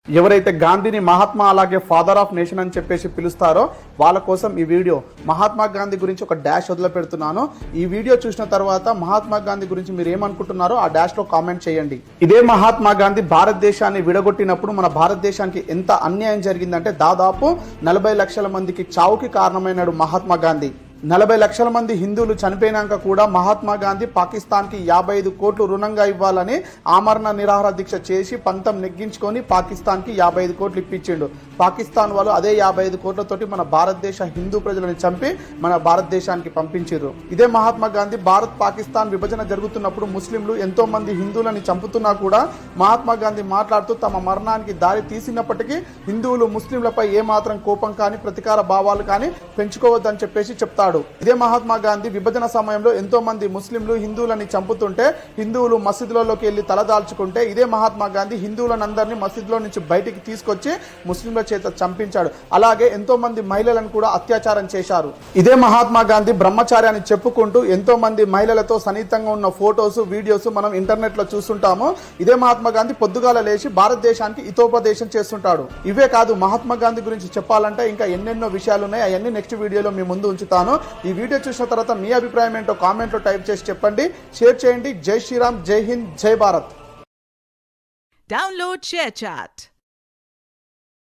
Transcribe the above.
ఎవరైతే గాంధీని మహాత్మా అలాగే ఫాదర్ ఆఫ్ నేషన్ అని చెప్పేసి పిలుస్తారో వాళ్ళ కోసం ఈ వీడియో. మహాత్మా గాంధీ గురించి ఒక డాష్ వదిలిపెడుతున్నాను. ఈ వీడియో చూసిన తర్వాత మహాత్మా గాంధీ గురించి మీరు ఏమనుకుంటున్నారో ఆ డాష్ లో కామెంట్ చేయండి. ఇదే మహాత్మా గాంధీ భారతదేశాన్ని విడగొట్టినప్పుడు మన భారతదేశానికి ఎంత అన్యాయం జరిగిందంటే దాదాపు 40 లక్షల మందికి చావుకి కారణమైనాడు మహాత్మా గాంధీ. 40 లక్షల మంది హిందువులు చనిపోయినాక కూడా మహాత్మా గాంధీ పాకిస్తాన్కి 55 కోట్లు రుణంగా ఇవ్వాలని ఆమరణ నిరాహార దీక్ష చేసి పంతం నెగ్గించుకొని పాకిస్తాన్కి 55 కోట్లు ఇప్పించిండు. పాకిస్తాన్ వాళ్ళు అదే 55 కోట్లతోటి మన భారతదేశ హిందూ ప్రజలను చంపి మన భారతదేశానికి పంపించారు. ఇదే మహాత్మా గాంధీ భారత్ పాకిస్తాన్ విభజన జరుగుతున్నప్పుడు ముస్లింలు ఎంతో మంది హిందువులని చంపుతున్నా కూడా మహాత్మా గాంధీ మాట్లాడుతూ తమ మరణానికి దారి తీసినప్పటికీ హిందువులు ముస్లింలపై ఏమాత్రం కోపం కానీ ప్రతీకార భావాలు కానీ పెంచుకోవద్దని చెప్పేసి చెప్తాడు. ఇదే మహాత్మా గాంధీ విభజన సమయంలో ఎంతో మంది ముస్లింలు హిందువులని చంపుతుంటే హిందువులు మసీదులలోకి వెళ్లి తలదాల్చుకుంటే ఇదే మహాత్మా గాంధీ హిందువులందరినీ మసీదులో నుంచి బయటికి తీసుకొచ్చి ముస్లింల చేత చంపించాడు. అలాగే ఎంతో మంది మహిళలను కూడా అత్యాచారం చేశారు. ఇదే మహాత్మా గాంధీ బ్రహ్మచార్యాన్ని చెప్పుకుంటూ ఎంతో మంది మహిళలతో సన్నిహితంగా ఉన్న ఫోటోస్ వీడియోస్ మనం ఇంటర్నెట్ లో చూస్తుంటాము. ఇదే మహాత్మా గాంధీ పొద్దుగాల లేచి భారతదేశానికి హితోపదేశం చేస్తుంటాడు. ఇవే కాదు, మహాత్మా గాంధీ గురించి చెప్పాలంటే ఇంకా ఎన్నెన్నో విషయాలు ఉన్నాయి. అవన్నీ నెక్స్ట్ వీడియోలో మీ ముందు ఉంచుతాను. ఈ వీడియో చూసిన తర్వాత మీ అభిప్రాయం ఏంటో కామెంట్ లో టైప్ చేసి చెప్పండి, షేర్ చేయండి. జై శ్రీరామ్, జై హింద్, జై భారత్. Download ShareChat.